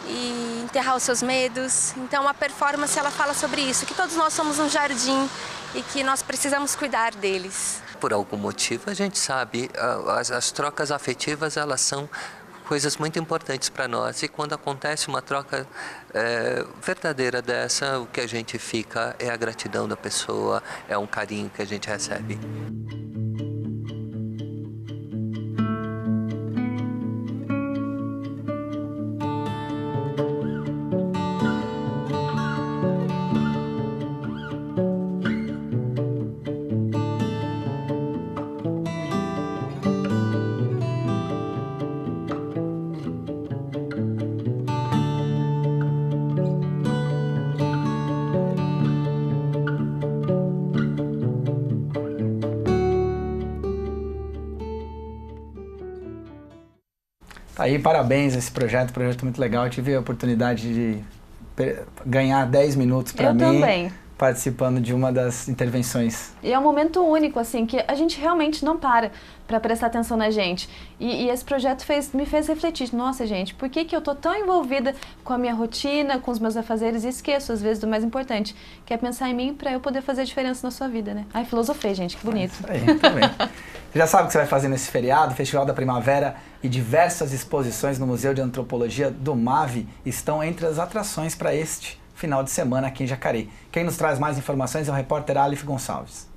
e enterrar os seus medos. Então a performance ela fala sobre isso, que todos nós somos um jardim e que nós precisamos cuidar deles. Por algum motivo a gente sabe, as trocas afetivas elas são coisas muito importantes para nós, e quando acontece uma troca verdadeira dessa, o que a gente fica é a gratidão da pessoa, é um carinho que a gente recebe. Aí, parabéns a esse projeto muito legal. Eu tive a oportunidade de ganhar 10 minutos para mim. Também. Participando de uma das intervenções. E é um momento único, assim, que a gente realmente não para prestar atenção na gente. E esse projeto me fez refletir. Nossa, gente, por que eu tô tão envolvida com a minha rotina, com os meus afazeres e esqueço, às vezes, do mais importante, que é pensar em mim para eu poder fazer a diferença na sua vida, né? Ai, filosofei, gente, que bonito. É isso aí, também. Você já sabe o que você vai fazer nesse feriado? Festival da Primavera e diversas exposições no Museu de Antropologia do MAV estão entre as atrações para este final de semana aqui em Jacareí. Quem nos traz mais informações é o repórter Alif Gonçalves.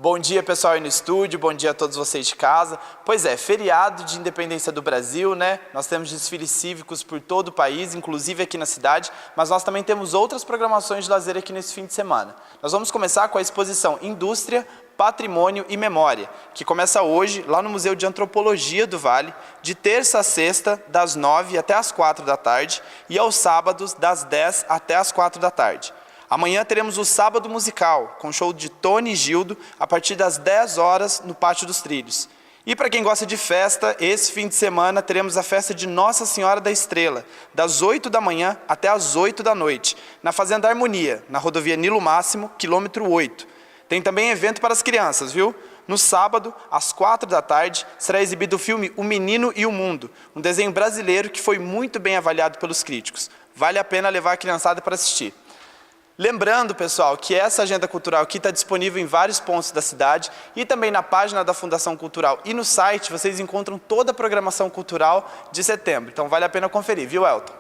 Bom dia, pessoal aí no estúdio, bom dia a todos vocês de casa. Pois é, feriado de independência do Brasil, né? Nós temos desfiles cívicos por todo o país, inclusive aqui na cidade, mas nós também temos outras programações de lazer aqui nesse fim de semana. Nós vamos começar com a exposição Indústria, Patrimônio e Memória, que começa hoje lá no Museu de Antropologia do Vale, de terça a sexta, das 9 até as 4 da tarde, e aos sábados, das 10 até as 4 da tarde. Amanhã teremos o Sábado Musical, com show de Tony e Gildo, a partir das 10 horas no Pátio dos Trilhos. E para quem gosta de festa, esse fim de semana teremos a festa de Nossa Senhora da Estrela, das 8 da manhã até as 8 da noite, na Fazenda Harmonia, na rodovia Nilo Máximo, quilômetro 8. Tem também evento para as crianças, viu? No sábado, às 4 da tarde, será exibido o filme O Menino e o Mundo, um desenho brasileiro que foi muito bem avaliado pelos críticos. Vale a pena levar a criançada para assistir. Lembrando, pessoal, que essa agenda cultural aqui está disponível em vários pontos da cidade e também na página da Fundação Cultural e no site vocês encontram toda a programação cultural de setembro. Então vale a pena conferir, viu, Elton?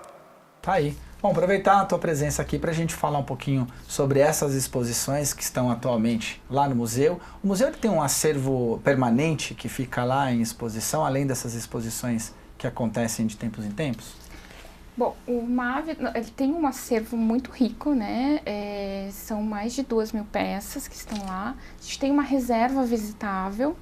Tá aí. Bom, aproveitar a tua presença aqui para a gente falar um pouquinho sobre essas exposições que estão atualmente lá no museu. O museu tem um acervo permanente que fica lá em exposição, além dessas exposições que acontecem de tempos em tempos? Bom, o MAV ele tem um acervo muito rico, né? São mais de 2.000 peças que estão lá. A gente tem uma reserva visitável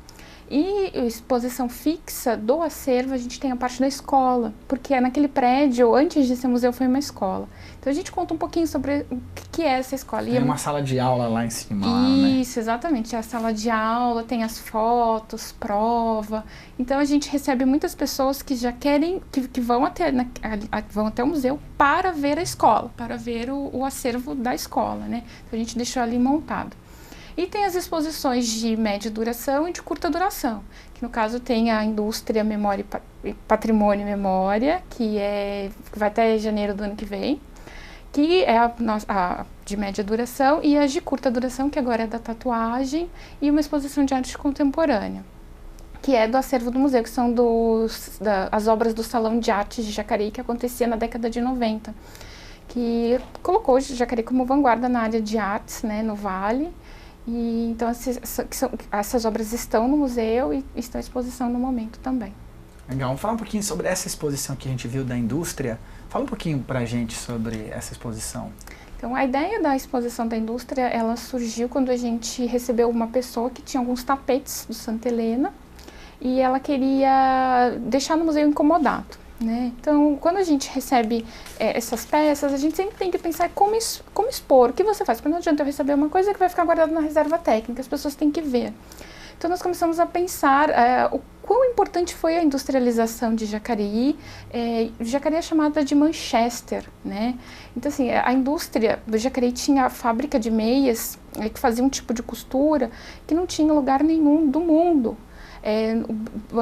e exposição fixa do acervo, a gente tem a parte da escola, porque naquele prédio, antes de ser museu, foi uma escola. Então a gente conta um pouquinho sobre o que é essa escola. Tem uma sala de aula lá em cima. Isso, né? Exatamente. É a sala de aula, tem as fotos, prova. Então a gente recebe muitas pessoas que já querem, que vão até o museu para ver a escola, para ver o acervo da escola, né? Então a gente deixou ali montado. E tem as exposições de média duração e de curta duração, que no caso tem a Indústria, Memória Patrimônio e Memória, que vai até janeiro do ano que vem, que é a de média duração, e as de curta duração, que agora é da tatuagem, e uma exposição de arte contemporânea, que é do acervo do museu, que são as obras do Salão de Artes de Jacareí, que acontecia na década de 90, que colocou Jacareí como vanguarda na área de artes, né, no Vale. E, então, essas obras estão no museu e estão à exposição no momento também. Legal. Vamos falar um pouquinho sobre essa exposição que a gente viu da indústria. Fala um pouquinho pra gente sobre essa exposição. Então, a ideia da exposição da indústria, ela surgiu quando a gente recebeu uma pessoa que tinha alguns tapetes do Santa Helena e ela queria deixar no museu incomodado. Né? Então, quando a gente recebe essas peças, a gente sempre tem que pensar como expor, o que você faz, porque não adianta eu receber uma coisa que vai ficar guardada na reserva técnica, as pessoas têm que ver. Então, nós começamos a pensar o quão importante foi a industrialização de Jacareí. Jacareí é chamada de Manchester, né? Então, assim, a indústria do Jacareí tinha a fábrica de meias, que fazia um tipo de costura que não tinha lugar nenhum do mundo.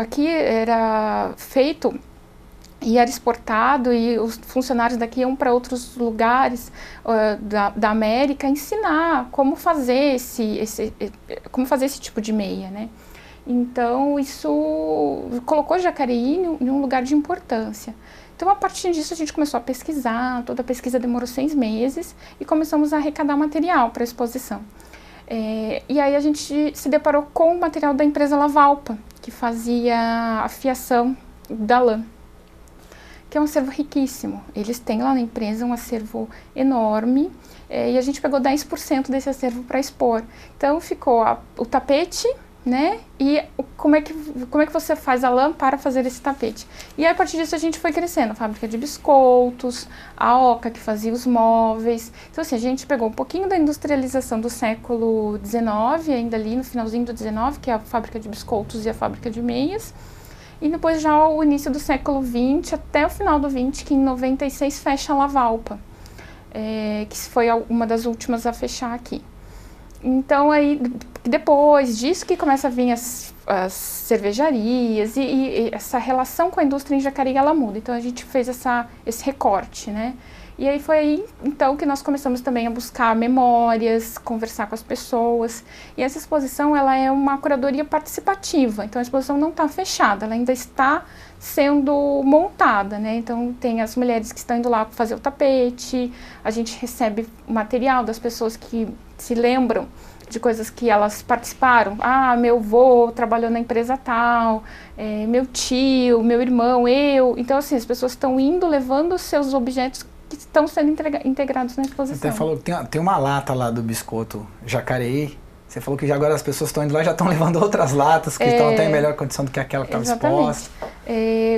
Aqui era feito e era exportado, e os funcionários daqui iam para outros lugares da América ensinar como fazer esse tipo de meia, né? Então, isso colocou Jacareí em um lugar de importância. Então, a partir disso, a gente começou a pesquisar, toda a pesquisa demorou 6 meses, e começamos a arrecadar material para a exposição. E aí a gente se deparou com o material da empresa Lavalpa, que fazia a fiação da lã, que é um acervo riquíssimo. Eles têm lá na empresa um acervo enorme, e a gente pegou 10% desse acervo para expor. Então, ficou o tapete, né? E como é que você faz a lã para fazer esse tapete? E aí, a partir disso a gente foi crescendo, a fábrica de biscoitos, a Oca que fazia os móveis. Então assim, a gente pegou um pouquinho da industrialização do século XIX, ainda ali no finalzinho do XIX, que é a fábrica de biscoitos e a fábrica de meias, e depois já o início do século XX até o final do XX, que em 96 fecha a Lavalpa, que foi uma das últimas a fechar aqui. Então, aí, depois disso que começa a vir as cervejarias e essa relação com a indústria em Jacareí, ela muda. Então, a gente fez esse recorte, né? E aí foi aí, então, que nós começamos também a buscar memórias, conversar com as pessoas. E essa exposição, ela é uma curadoria participativa. Então, a exposição não está fechada, ela ainda está sendo montada, né? Então, tem as mulheres que estão indo lá fazer o tapete, a gente recebe material das pessoas que se lembram de coisas que elas participaram. Ah, meu avô trabalhou na empresa tal, meu tio, meu irmão, eu. Então, assim, as pessoas estão indo, levando os seus objetos que estão sendo integrados na exposição. Você falou que tem uma lata lá do biscoito Jacareí. Você falou que agora as pessoas estão indo lá e já estão levando outras latas que estão até em melhor condição do que aquela que estava exposta.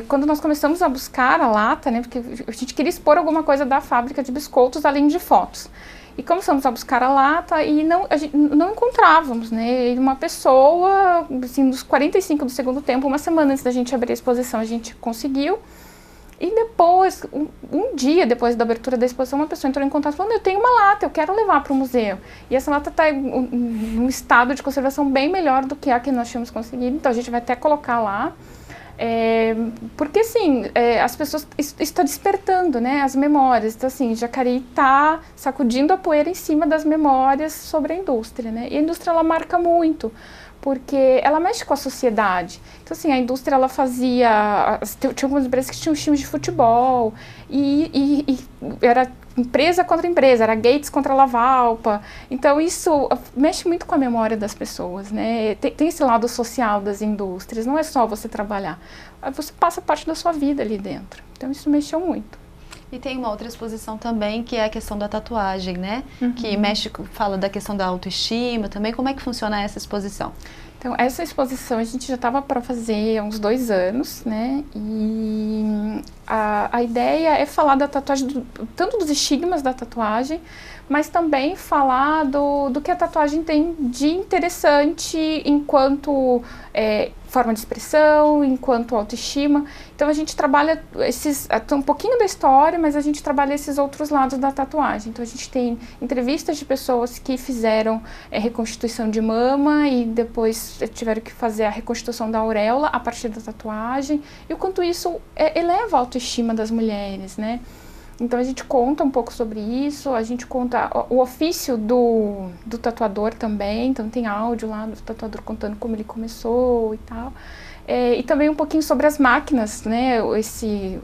Quando nós começamos a buscar a lata, né, porque a gente queria expor alguma coisa da fábrica de biscoitos além de fotos. E começamos a buscar a lata e não encontrávamos, né? E uma pessoa, assim, nos 45 do segundo tempo, uma semana antes da gente abrir a exposição, a gente conseguiu. E depois, um dia depois da abertura da exposição, uma pessoa entrou em contato falando: eu tenho uma lata, eu quero levar para o museu. E essa lata está em um estado de conservação bem melhor do que a que nós tínhamos conseguido, então a gente vai até colocar lá. Porque assim, as pessoas está despertando, né, as memórias. Então assim, Jacareí está sacudindo a poeira em cima das memórias sobre a indústria, né? E a indústria, ela marca muito, porque ela mexe com a sociedade. Então assim, a indústria, ela fazia, tinha algumas empresas que tinham times de futebol, e era empresa contra empresa, era Gates contra Lavalpa. Então isso mexe muito com a memória das pessoas, né? Tem esse lado social das indústrias, não é só você trabalhar, você passa parte da sua vida ali dentro. Então isso mexeu muito. E tem uma outra exposição também, que é a questão da tatuagem, né? Uhum. Que fala da questão da autoestima também. Como é que funciona essa exposição? Então, essa exposição a gente já estava para fazer há uns 2 anos, né? E a ideia é falar da tatuagem, tanto dos estigmas da tatuagem, mas também falar do que a tatuagem tem de interessante enquanto forma de expressão, enquanto autoestima. Então a gente trabalha um pouquinho da história, mas a gente trabalha esses outros lados da tatuagem. Então a gente tem entrevistas de pessoas que fizeram reconstituição de mama e depois tiveram que fazer a reconstituição da auréola a partir da tatuagem, e o quanto isso eleva a autoestima das mulheres, né? Então a gente conta um pouco sobre isso, a gente conta o ofício do tatuador também, então tem áudio lá do tatuador contando como ele começou e tal. E também um pouquinho sobre as máquinas, né,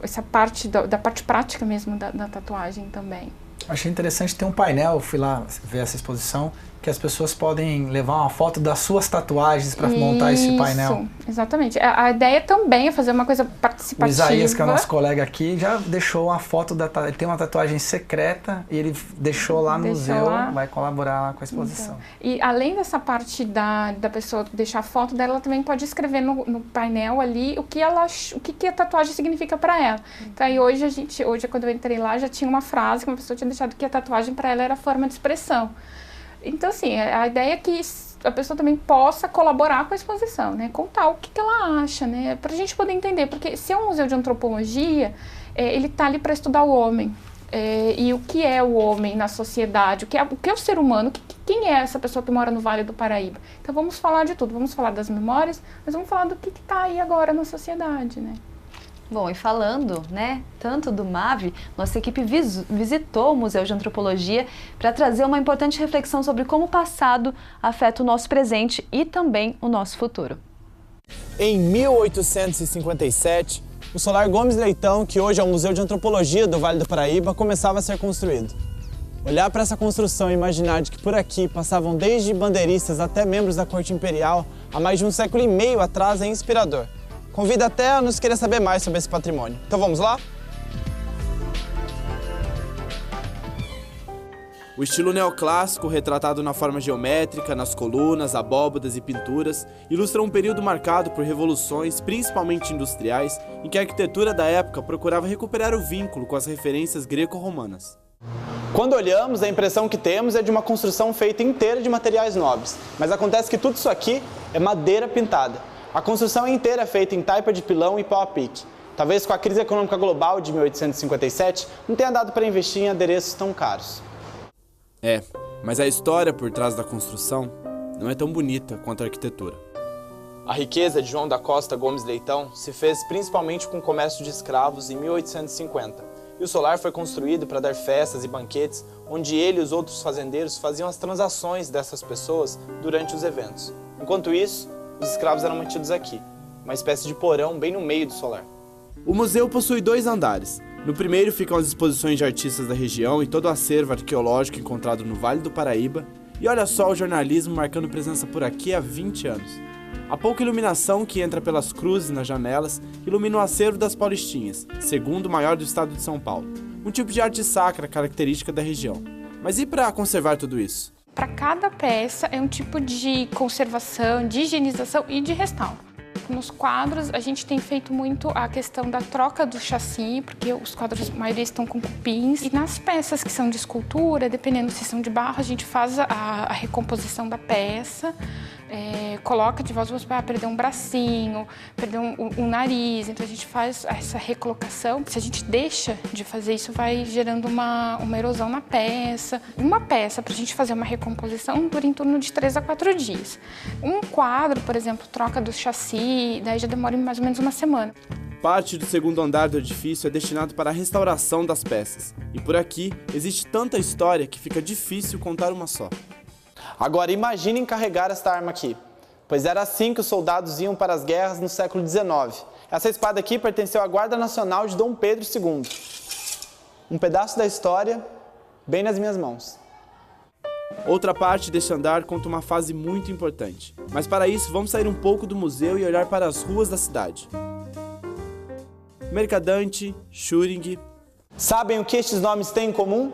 essa parte da parte prática mesmo da tatuagem também. Achei interessante ter um painel, fui lá ver essa exposição, que as pessoas podem levar uma foto das suas tatuagens para montar esse painel. Exatamente. A ideia também é fazer uma coisa participativa. O Isaías, que é o nosso colega aqui, já deixou uma foto ele tem uma tatuagem secreta e ele deixou lá no museu, vai colaborar lá com a exposição. Então, e além dessa parte da pessoa deixar a foto dela, ela também pode escrever no painel ali o que a tatuagem significa para ela. Então aí hoje quando eu entrei lá, já tinha uma frase que uma pessoa tinha deixado que a tatuagem para ela era forma de expressão. Então, assim, a ideia é que a pessoa também possa colaborar com a exposição, né? Contar o que ela acha, né? Para a gente poder entender, porque se é um museu de antropologia, ele está ali para estudar o homem. e o que é o homem na sociedade, o que é o ser humano, quem é essa pessoa que mora no Vale do Paraíba. Então vamos falar de tudo, vamos falar das memórias, mas vamos falar do que está aí agora na sociedade, né? Bom, e falando, né, tanto do MAV, nossa equipe visitou o Museu de Antropologia para trazer uma importante reflexão sobre como o passado afeta o nosso presente e também o nosso futuro. Em 1857, o Solar Gomes Leitão, que hoje é o Museu de Antropologia do Vale do Paraíba, começava a ser construído. Olhar para essa construção e imaginar de que por aqui passavam desde bandeiristas até membros da corte imperial há mais de um século e meio atrás é inspirador. Convida até a nos querer saber mais sobre esse patrimônio. Então vamos lá? O estilo neoclássico, retratado na forma geométrica, nas colunas, abóbadas e pinturas, ilustra um período marcado por revoluções, principalmente industriais, em que a arquitetura da época procurava recuperar o vínculo com as referências greco-romanas. Quando olhamos, a impressão que temos é de uma construção feita inteira de materiais nobres, mas acontece que tudo isso aqui é madeira pintada. A construção inteira é feita em taipa de pilão e pau a pique. Talvez com a crise econômica global de 1857 não tenha dado para investir em adereços tão caros. Mas a história por trás da construção não é tão bonita quanto a arquitetura. A riqueza de João da Costa Gomes Leitão se fez principalmente com o comércio de escravos em 1850. E o solar foi construído para dar festas e banquetes, onde ele e os outros fazendeiros faziam as transações dessas pessoas durante os eventos. Enquanto isso, os escravos eram mantidos aqui, uma espécie de porão bem no meio do solar. O museu possui 2 andares. No primeiro ficam as exposições de artistas da região e todo o acervo arqueológico encontrado no Vale do Paraíba. E olha só o jornalismo marcando presença por aqui há 20 anos. A pouca iluminação que entra pelas cruzes nas janelas ilumina o acervo das Paulistinhas, segundo maior do estado de São Paulo. Um tipo de arte sacra característica da região. Mas e para conservar tudo isso? Para cada peça é um tipo de conservação, de higienização e de restauro. Nos quadros, a gente tem feito muito a questão da troca do chassi, porque os quadros, a maioria estão com cupins. E nas peças que são de escultura, dependendo se são de barro, a gente faz a recomposição da peça, coloca de volta, perder um bracinho, perder um nariz. Então a gente faz essa recolocação. Se a gente deixa de fazer isso, vai gerando uma erosão na peça. Uma peça, para a gente fazer uma recomposição, dura em torno de 3 a 4 dias. Um quadro, por exemplo, troca do chassi, daí já demora mais ou menos uma semana. Parte do segundo andar do edifício é destinado para a restauração das peças. E por aqui existe tanta história que fica difícil contar uma só. Agora imaginem carregar esta arma aqui, pois era assim que os soldados iam para as guerras no século XIX. Essa espada aqui pertenceu à Guarda Nacional de Dom Pedro II. Um pedaço da história bem nas minhas mãos. Outra parte deste andar conta uma fase muito importante. Mas para isso vamos sair um pouco do museu e olhar para as ruas da cidade. Mercadante, Schüring. Sabem o que estes nomes têm em comum?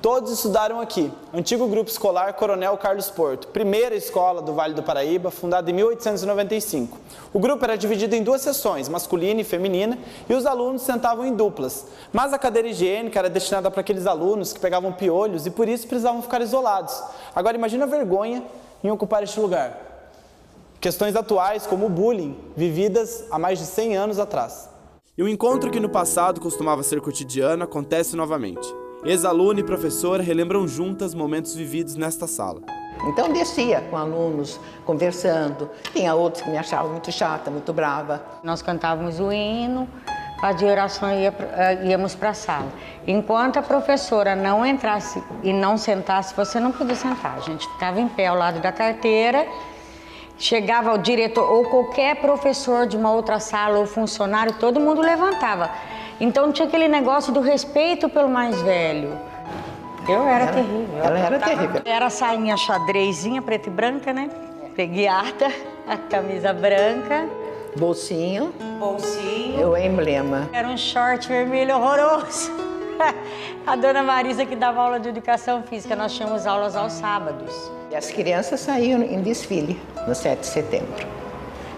Todos estudaram aqui, antigo grupo escolar Coronel Carlos Porto, primeira escola do Vale do Paraíba, fundada em 1895. O grupo era dividido em 2 seções, masculina e feminina, e os alunos sentavam em duplas. Mas a cadeira higiênica era destinada para aqueles alunos que pegavam piolhos e por isso precisavam ficar isolados. Agora imagina a vergonha em ocupar este lugar. Questões atuais como o bullying, vividas há mais de 100 anos atrás. E o encontro que no passado costumava ser cotidiano acontece novamente. Ex-aluno e professora relembram juntas momentos vividos nesta sala. Então descia com alunos, conversando. Tinha outros que me achavam muito chata, muito brava. Nós cantávamos o hino, fazia oração e íamos para a sala. Enquanto a professora não entrasse e não sentasse, você não podia sentar. A gente ficava em pé ao lado da carteira, chegava o diretor ou qualquer professor de uma outra sala ou funcionário, todo mundo levantava. Então tinha aquele negócio do respeito pelo mais velho. Eu era terrível. Ela era terrível. Era a sainha xadrezinha, preta e branca, né? Preguiata, a camisa branca. Bolsinho. Bolsinho. O emblema. Era um short vermelho horroroso. A dona Marisa que dava aula de educação física, nós tínhamos aulas aos sábados. E as crianças saíam em desfile no 7 de setembro.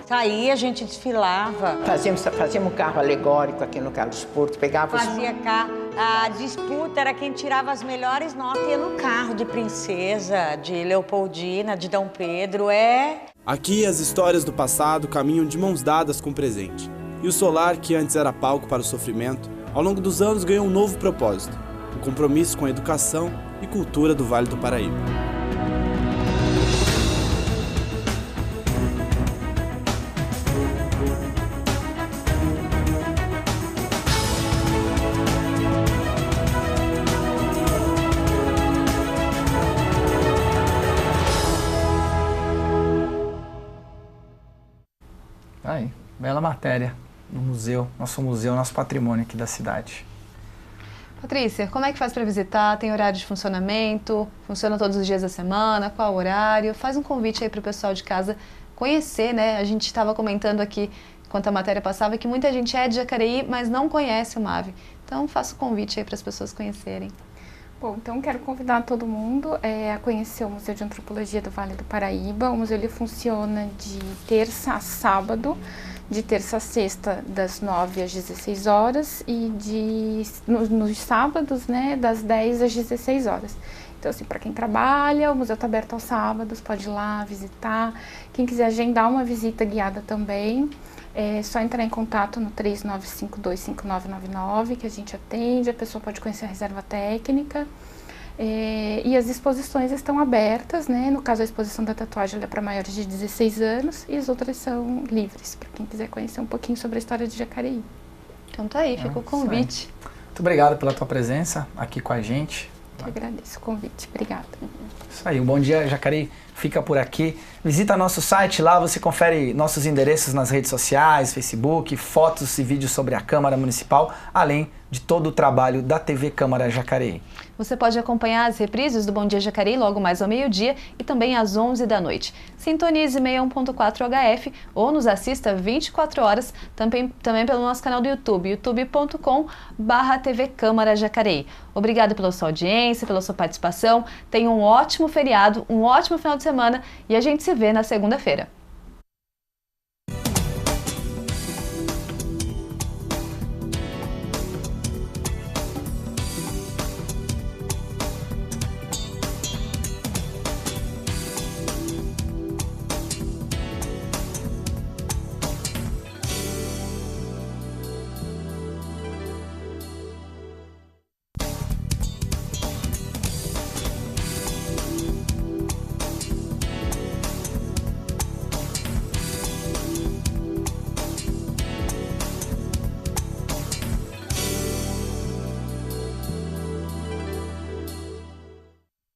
Saía, a gente desfilava. Fazíamos um carro alegórico aqui no Carlos Porto, pegava Fazia carro. A disputa era quem tirava as melhores notas, ia no carro de princesa, de Leopoldina, de Dom Pedro, Aqui as histórias do passado caminham de mãos dadas com o presente. E o solar, que antes era palco para o sofrimento, ao longo dos anos ganhou um novo propósito. O compromisso com a educação e cultura do Vale do Paraíba. Aí, bela matéria no museu, nosso patrimônio aqui da cidade. Patrícia, como é que faz para visitar? Tem horário de funcionamento? Funciona todos os dias da semana? Qual o horário? Faz um convite aí para o pessoal de casa conhecer, né? A gente estava comentando aqui, enquanto a matéria passava, que muita gente é de Jacareí, mas não conhece o MAVE. Então, faça o convite aí para as pessoas conhecerem. Bom, então quero convidar todo mundo a conhecer o Museu de Antropologia do Vale do Paraíba. O museu ele funciona de terça a sábado, de terça a sexta, das 9 às 16 horas e nos sábados, né, das 10 às 16 horas. Então, assim, para quem trabalha, o museu está aberto aos sábados, pode ir lá visitar. Quem quiser agendar uma visita guiada também, é só entrar em contato no 39525999, que a gente atende, a pessoa pode conhecer a reserva técnica. E as exposições estão abertas, né? No caso, a exposição da tatuagem é para maiores de 16 anos e as outras são livres, para quem quiser conhecer um pouquinho sobre a história de Jacareí. Então tá aí, fica o convite. Muito obrigado pela tua presença aqui com a gente. Eu agradeço o convite, obrigada. Isso aí, um Bom Dia Jacareí fica por aqui. Visita nosso site, lá você confere nossos endereços nas redes sociais, Facebook, fotos e vídeos sobre a Câmara Municipal, além de todo o trabalho da TV Câmara Jacareí. Você pode acompanhar as reprises do Bom Dia Jacareí logo mais ao meio-dia e também às 11 da noite. Sintonize 61.4 HF ou nos assista 24 horas também pelo nosso canal do YouTube, youtube.com/TV Câmara Jacareí. Obrigada pela sua audiência, pela sua participação. Tenha um ótimo feriado, um ótimo final de semana e a gente se vê na segunda-feira.